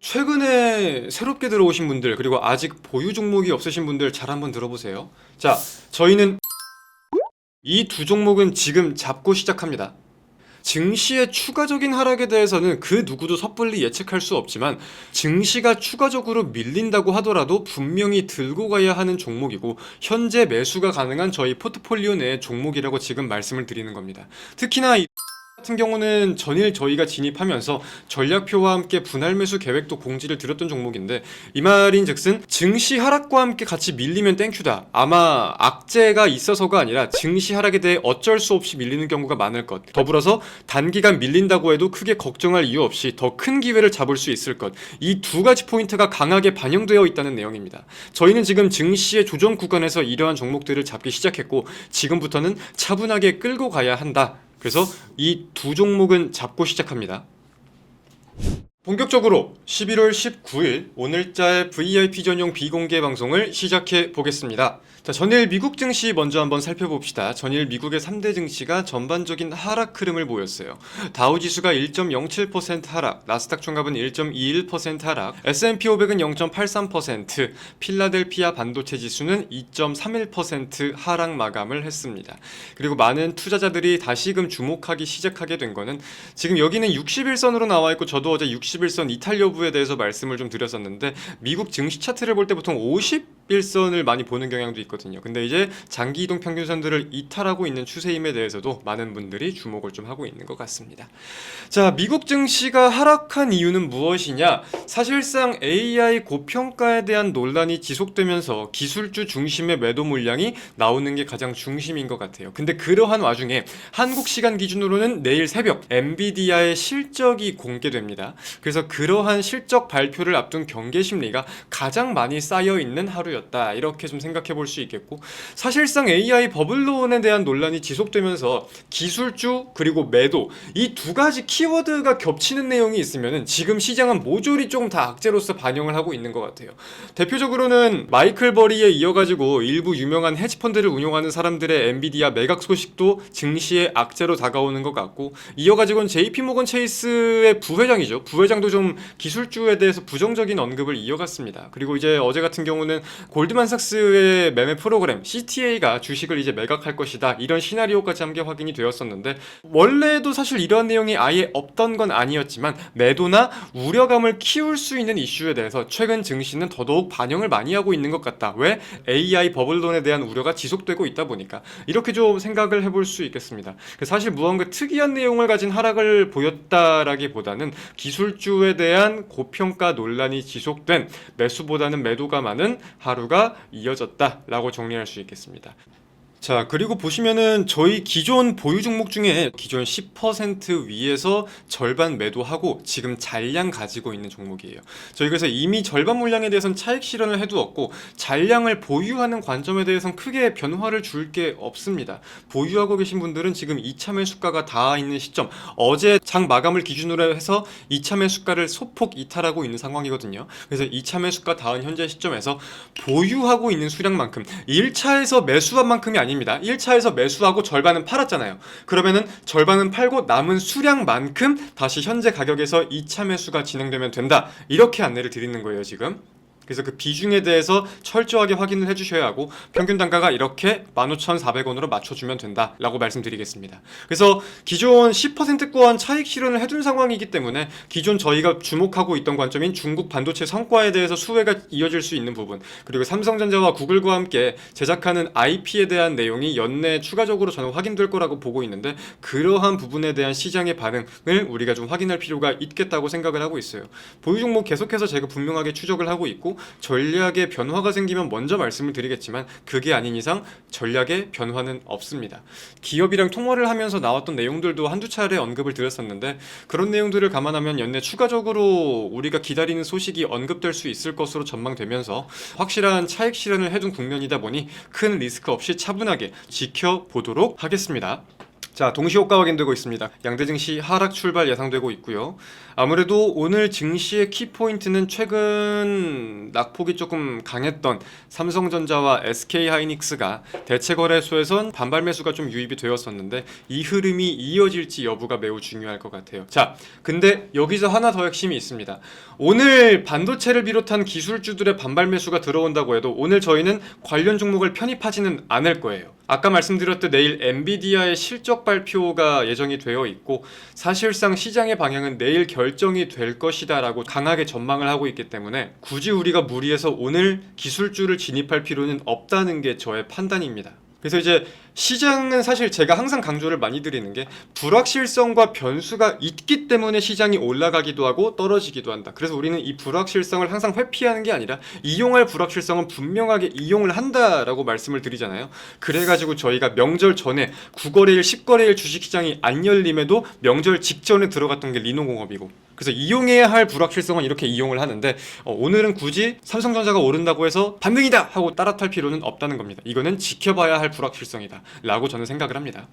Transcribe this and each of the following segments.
최근에 새롭게 들어오신 분들, 그리고 아직 보유 종목이 없으신 분들 잘 한번 들어보세요. 자, 저희는 이 두 종목은 지금 잡고 시작합니다. 증시의 추가적인 하락에 대해서는 그 누구도 섣불리 예측할 수 없지만, 증시가 추가적으로 밀린다고 하더라도 분명히 들고 가야 하는 종목이고, 현재 매수가 가능한 저희 포트폴리오 내의 종목이라고 지금 말씀을 드리는 겁니다. 특히나 이 같은 경우는 전일 저희가 진입하면서 전략표와 함께 분할 매수 계획도 공지를 드렸던 종목인데, 이 말인즉슨 증시 하락과 함께 같이 밀리면 땡큐다. 아마 악재가 있어서가 아니라 증시 하락에 대해 어쩔 수 없이 밀리는 경우가 많을 것. 더불어서 단기간 밀린다고 해도 크게 걱정할 이유 없이 더 큰 기회를 잡을 수 있을 것. 이 두 가지 포인트가 강하게 반영되어 있다는 내용입니다. 저희는 지금 증시의 조정 구간에서 이러한 종목들을 잡기 시작했고, 지금부터는 차분하게 끌고 가야 한다. 그래서 이 두 종목은 잡고 시작합니다. 본격적으로 11월 19일 오늘자의 VIP 전용 비공개 방송을 시작해 보겠습니다. 자, 전일 미국 증시 먼저 한번 살펴봅시다. 전일 미국의 3대 증시가 전반적인 하락 흐름을 보였어요. 다우지수가 1.07% 하락, 나스닥 총합은 1.21% 하락, S&P 500은 0.83%, 필라델피아 반도체 지수는 2.31% 하락 마감을 했습니다. 그리고 많은 투자자들이 다시금 주목하기 시작하게 된 거는, 지금 여기는 60일선으로 나와 있고, 저도 어제 60일선 이탈 여부에 대해서 말씀을 좀 드렸었는데, 미국 증시 차트를 볼 때 보통 50일선을 많이 보는 경향도 있거든요. 근데 이제 장기 이동 평균선들을 이탈하고 있는 추세임에 대해서도 많은 분들이 주목을 좀 하고 있는 것 같습니다. 자, 미국 증시가 하락한 이유는 무엇이냐? 사실상 AI 고평가에 대한 논란이 지속되면서 기술주 중심의 매도 물량이 나오는 게 가장 중심인 것 같아요. 근데 그러한 와중에 한국 시간 기준으로는 내일 새벽 엔비디아의 실적이 공개됩니다. 그래서 그러한 실적 발표를 앞둔 경계 심리가 가장 많이 쌓여 있는 하루였다, 이렇게 좀 생각해 볼 수 있겠고, 사실상 AI 버블론에 대한 논란이 지속되면서 기술주 그리고 매도, 이 두 가지 키워드가 겹치는 내용이 있으면은 지금 시장은 모조리 조금 다 악재로서 반영을 하고 있는 것 같아요. 대표적으로는 마이클 버리에 이어가지고 일부 유명한 헤지펀드를 운용하는 사람들의 엔비디아 매각 소식도 증시의 악재로 다가오는 것 같고, 이어가지고는 JP모건 체이스의 부회장이죠. 부회장도 좀 기술주에 대해서 부정적인 언급을 이어갔습니다. 그리고 이제 어제 같은 경우는 골드만삭스의 매매 프로그램 CTA가 주식을 이제 매각할 것이다, 이런 시나리오까지 함께 확인이 되었었는데, 원래도 사실 이러한 내용이 아예 없던 건 아니었지만 매도나 우려감을 키울 수 있는 이슈에 대해서 최근 증시는 더더욱 반영을 많이 하고 있는 것 같다. 왜? AI 버블론에 대한 우려가 지속되고 있다 보니까, 이렇게 좀 생각을 해볼 수 있겠습니다. 사실 무언가 특이한 내용을 가진 하락을 보였다라기보다는 기술주에 대한 고평가 논란이 지속된, 매수보다는 매도가 많은 하루가 이어졌다라고 정리할 수 있겠습니다. 자, 그리고 보시면은 저희 기존 보유 종목 중에 기존 10% 위에서 절반 매도하고 지금 잔량 가지고 있는 종목이에요. 저희 그래서 이미 절반 물량에 대해서는 차익 실현을 해두었고, 잔량을 보유하는 관점에 대해서는 크게 변화를 줄 게 없습니다. 보유하고 계신 분들은 지금 2차 매수가가 닿아 있는 시점, 어제 장 마감을 기준으로 해서 2차 매수가를 소폭 이탈하고 있는 상황이거든요. 그래서 2차 매수가 닿은 현재 시점에서 보유하고 있는 수량만큼, 1차에서 매수한 만큼이 아닙니다. 1차에서 매수하고 절반은 팔았잖아요. 그러면은 절반은 팔고 남은 수량만큼 다시 현재 가격에서 2차 매수가 진행되면 된다, 이렇게 안내를 드리는 거예요 지금. 그래서 그 비중에 대해서 철저하게 확인을 해주셔야 하고, 평균 단가가 이렇게 15,400원으로 맞춰주면 된다라고 말씀드리겠습니다. 그래서 기존 10%권 차익 실현을 해둔 상황이기 때문에 기존 저희가 주목하고 있던 관점인 중국 반도체 성과에 대해서 수혜가 이어질 수 있는 부분, 그리고 삼성전자와 구글과 함께 제작하는 IP에 대한 내용이 연내 추가적으로 저는 확인될 거라고 보고 있는데, 그러한 부분에 대한 시장의 반응을 우리가 좀 확인할 필요가 있겠다고 생각을 하고 있어요. 보유 종목 계속해서 제가 분명하게 추적을 하고 있고, 전략에 변화가 생기면 먼저 말씀을 드리겠지만 그게 아닌 이상 전략에 변화는 없습니다. 기업이랑 통화를 하면서 나왔던 내용들도 한두 차례 언급을 드렸었는데, 그런 내용들을 감안하면 연내 추가적으로 우리가 기다리는 소식이 언급될 수 있을 것으로 전망되면서 확실한 차익 실현을 해둔 국면이다 보니 큰 리스크 없이 차분하게 지켜보도록 하겠습니다. 자, 동시효과 확인되고 있습니다. 양대 증시 하락 출발 예상되고 있고요. 아무래도 오늘 증시의 키포인트는 최근 낙폭이 조금 강했던 삼성전자와 SK하이닉스가 대체거래소에선 반발 매수가 좀 유입이 되었었는데 이 흐름이 이어질지 여부가 매우 중요할 것 같아요. 자, 근데 여기서 하나 더 핵심이 있습니다. 오늘 반도체를 비롯한 기술주들의 반발 매수가 들어온다고 해도 오늘 저희는 관련 종목을 편입하지는 않을 거예요. 아까 말씀드렸듯 내일 엔비디아의 실적 발표가 예정이 되어 있고 사실상 시장의 방향은 내일 결정이 될 것이다 라고 강하게 전망을 하고 있기 때문에 굳이 우리가 무리해서 오늘 기술주를 진입할 필요는 없다는 게 저의 판단입니다. 그래서 이제 시장은 사실 제가 항상 강조를 많이 드리는 게 불확실성과 변수가 있기 때문에 시장이 올라가기도 하고 떨어지기도 한다. 그래서 우리는 이 불확실성을 항상 회피하는 게 아니라 이용할 불확실성은 분명하게 이용을 한다라고 말씀을 드리잖아요. 그래가지고 저희가 명절 전에 9거래일, 10거래일 주식시장이 안 열림에도 명절 직전에 들어갔던 게 리노공업이고, 그래서 이용해야 할 불확실성은 이렇게 이용을 하는데 오늘은 굳이 삼성전자가 오른다고 해서 반등이다 하고 따라탈 필요는 없다는 겁니다. 이거는 지켜봐야 할 불확실성이다 라고 저는 생각을 합니다.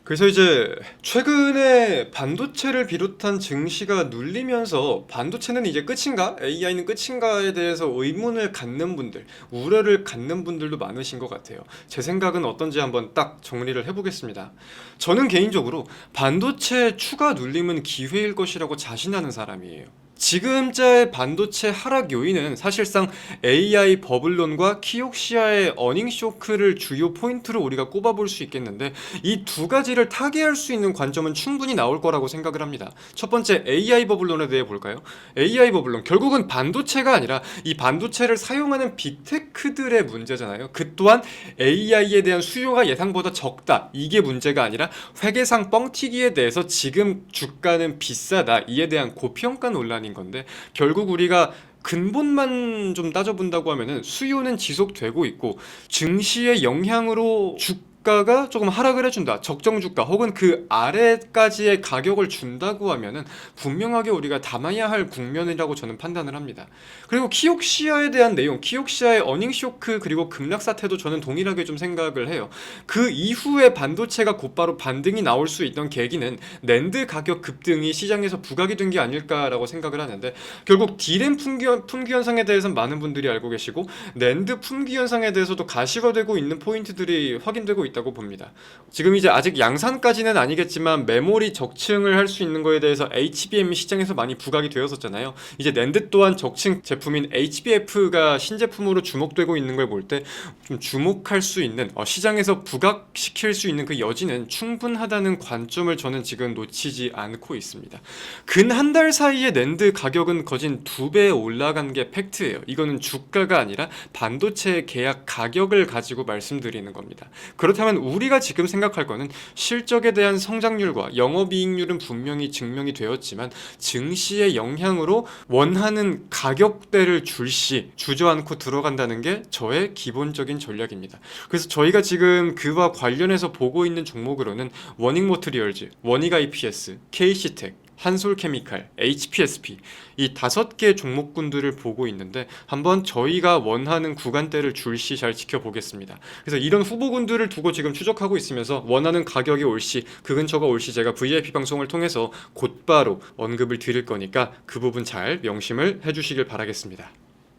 그래서 이제 최근에 반도체를 비롯한 증시가 눌리면서 반도체는 이제 끝인가? AI는 끝인가에 대해서 의문을 갖는 분들, 우려를 갖는 분들도 많으신 것 같아요. 제 생각은 어떤지 한번 딱 정리를 해보겠습니다. 저는 개인적으로 반도체 추가 눌림은 기회일 것이라고 자신하는 사람이에요. 지금자의 반도체 하락 요인은 사실상 AI 버블론과 키옥시아의 어닝 쇼크를 주요 포인트로 우리가 꼽아볼 수 있겠는데 이 두 가지를 타개할 수 있는 관점은 충분히 나올 거라고 생각을 합니다. 첫 번째 AI 버블론에 대해 볼까요? AI 버블론 결국은 반도체가 아니라 이 반도체를 사용하는 빅테크들의 문제잖아요. 그 또한 AI에 대한 수요가 예상보다 적다, 이게 문제가 아니라 회계상 뻥튀기에 대해서 지금 주가는 비싸다, 이에 대한 고평가 논란이 건데 결국 우리가 근본만 좀 따져본다고 하면은 수요는 지속되고 있고 증시의 영향으로 주가가 조금 하락을 해준다, 적정 주가 혹은 그 아래까지의 가격을 준다고 하면은 분명하게 우리가 담아야 할 국면이라고 저는 판단을 합니다. 그리고 키옥시아에 대한 내용, 키옥시아의 어닝 쇼크 그리고 급락 사태도 저는 동일하게 좀 생각을 해요. 그 이후에 반도체가 곧바로 반등이 나올 수 있던 계기는 낸드 가격 급등이 시장에서 부각이 된 게 아닐까라고 생각을 하는데 결국 D램 품귀 현상에 대해서는 많은 분들이 알고 계시고 낸드 품귀 현상에 대해서도 가시가 되고 있는 포인트들이 확인되고 있다고 봅니다. 지금 이제 아직 양산까지는 아니겠지만 메모리 적층을 할 수 있는 거에 대해서 HBM이 시장에서 많이 부각이 되었었잖아요. 이제 낸드 또한 적층 제품인 HBF가 신제품으로 주목되고 있는 걸 볼 때 좀 주목할 수 있는 시장에서 부각시킬 수 있는 그 여지는 충분하다는 관점을 저는 지금 놓치지 않고 있습니다. 근 한 달 사이에 낸드 가격은 거진 2배 올라간 게 팩트예요. 이거는 주가가 아니라 반도체 계약 가격을 가지고 말씀드리는 겁니다. 그렇다면 우리가 지금 생각할 거는 실적에 대한 성장률과 영업이익률은 분명히 증명이 되었지만 증시의 영향으로 원하는 가격대를 줄시 주저앉고 들어간다는 게 저의 기본적인 전략입니다. 그래서 저희가 지금 그와 관련해서 보고 있는 종목으로는 워닝모트리얼즈, 원익IPS, KC텍, 한솔케미칼, HPSP 이 5개 종목군들을 보고 있는데 한번 저희가 원하는 구간대를 줄시 잘 지켜보겠습니다. 그래서 이런 후보군들을 두고 지금 추적하고 있으면서 원하는 가격이 올시, 그 근처가 올시 제가 VIP 방송을 통해서 곧바로 언급을 드릴 거니까 그 부분 잘 명심을 해주시길 바라겠습니다.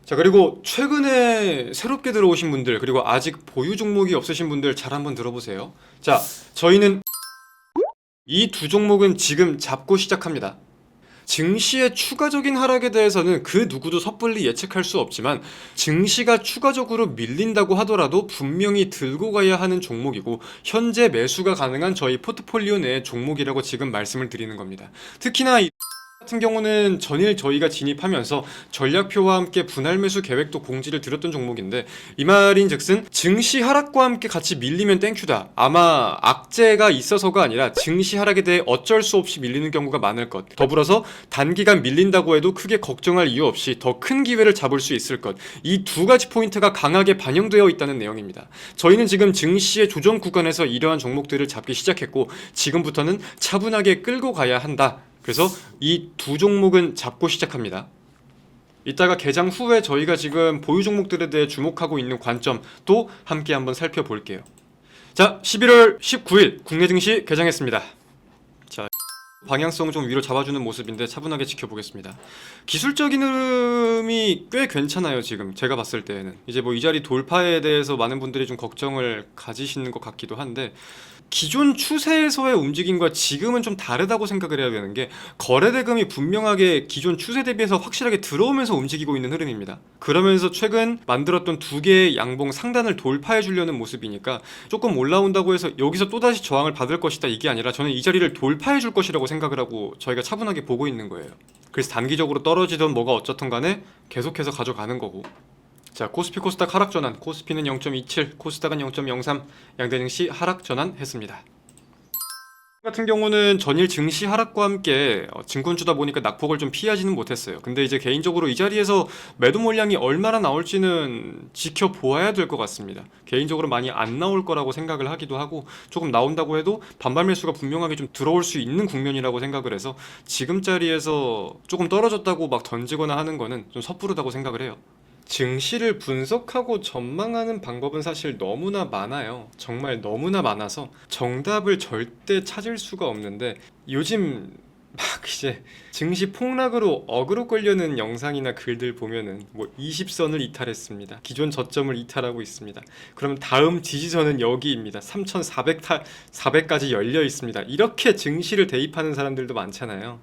자, 그리고 최근에 새롭게 들어오신 분들 그리고 아직 보유 종목이 없으신 분들 잘 한번 들어보세요. 자, 저희는 이 두 종목은 지금 잡고 시작합니다. 증시의 추가적인 하락에 대해서는 그 누구도 섣불리 예측할 수 없지만 증시가 추가적으로 밀린다고 하더라도 분명히 들고 가야 하는 종목이고 현재 매수가 가능한 저희 포트폴리오 내의 종목이라고 지금 말씀을 드리는 겁니다. 특히나 이 같은 경우는 전일 저희가 진입하면서 전략표와 함께 분할 매수 계획도 공지를 드렸던 종목인데 이 말인즉슨 증시 하락과 함께 같이 밀리면 땡큐다. 아마 악재가 있어서가 아니라 증시 하락에 대해 어쩔 수 없이 밀리는 경우가 많을 것. 더불어서 단기간 밀린다고 해도 크게 걱정할 이유 없이 더 큰 기회를 잡을 수 있을 것. 이 두 가지 포인트가 강하게 반영되어 있다는 내용입니다. 저희는 지금 증시의 조정 구간에서 이러한 종목들을 잡기 시작했고 지금부터는 차분하게 끌고 가야 한다. 그래서 이 두 종목은 잡고 시작합니다. 이따가 개장 후에 저희가 지금 보유 종목들에 대해 주목하고 있는 관점도 함께 한번 살펴볼게요. 자, 11월 19일 국내 증시 개장했습니다. 자, 방향성 좀 위로 잡아주는 모습인데 차분하게 지켜보겠습니다. 기술적인 흐름이 꽤 괜찮아요. 지금 제가 봤을 때에는 이제 뭐 이 자리 돌파에 대해서 많은 분들이 좀 걱정을 가지시는 것 같기도 한데, 기존 추세에서의 움직임과 지금은 좀 다르다고 생각을 해야 되는 게, 거래대금이 분명하게 기존 추세 대비해서 확실하게 들어오면서 움직이고 있는 흐름입니다. 그러면서 최근 만들었던 두 개의 양봉 상단을 돌파해 주려는 모습이니까, 조금 올라온다고 해서 여기서 또다시 저항을 받을 것이다 이게 아니라, 저는 이 자리를 돌파해 줄 것이라고 생각을 하고 저희가 차분하게 보고 있는 거예요. 그래서 단기적으로 떨어지던 뭐가 어쨌든 간에 계속해서 가져가는 거고. 자, 코스피 코스닥 하락 전환. 코스피는 0.27, 코스닥은 0.03. 양대 증시 하락 전환했습니다. 같은 경우는 전일 증시 하락과 함께 증권주다 보니까 낙폭을 좀 피하지는 못했어요. 근데 이제 개인적으로 이 자리에서 매도 물량이 얼마나 나올지는 지켜보아야 될 것 같습니다. 개인적으로 많이 안 나올 거라고 생각을 하기도 하고, 조금 나온다고 해도 반발 매수가 분명하게 좀 들어올 수 있는 국면이라고 생각을 해서, 지금 자리에서 조금 떨어졌다고 막 던지거나 하는 거는 좀 섣부르다고 생각을 해요. 증시를 분석하고 전망하는 방법은 사실 너무나 많아요. 정말 너무나 많아서 정답을 절대 찾을 수가 없는데, 요즘 막 이제 증시 폭락으로 어그로 끌려는 영상이나 글들 보면은 뭐 20선을 이탈했습니다. 기존 저점을 이탈하고 있습니다. 그럼 다음 지지선은 여기입니다. 3,400까지 열려 있습니다. 이렇게 증시를 대입하는 사람들도 많잖아요.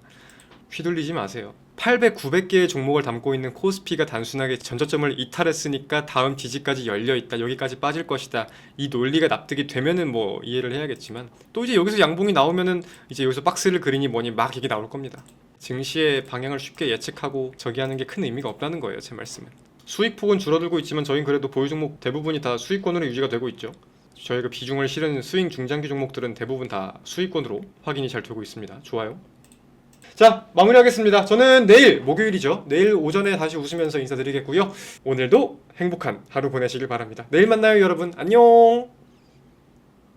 휘둘리지 마세요. 800, 900개의 종목을 담고 있는 코스피가 단순하게 전저점을 이탈했으니까 다음 지지까지 열려있다, 여기까지 빠질 것이다, 이 논리가 납득이 되면은 뭐 이해를 해야겠지만, 또 이제 여기서 양봉이 나오면은 이제 여기서 박스를 그리니 뭐니 막 얘기 나올 겁니다. 증시의 방향을 쉽게 예측하고 저기 하는 게 큰 의미가 없다는 거예요, 제 말씀은. 수익폭은 줄어들고 있지만 저희는 그래도 보유 종목 대부분이 다 수익권으로 유지가 되고 있죠. 저희가 비중을 실은 스윙 중장기 종목들은 대부분 다 수익권으로 확인이 잘 되고 있습니다. 좋아요. 자, 마무리하겠습니다. 저는 내일 목요일이죠. 내일 오전에 다시 웃으면서 인사드리겠고요. 오늘도 행복한 하루 보내시길 바랍니다. 내일 만나요, 여러분. 안녕.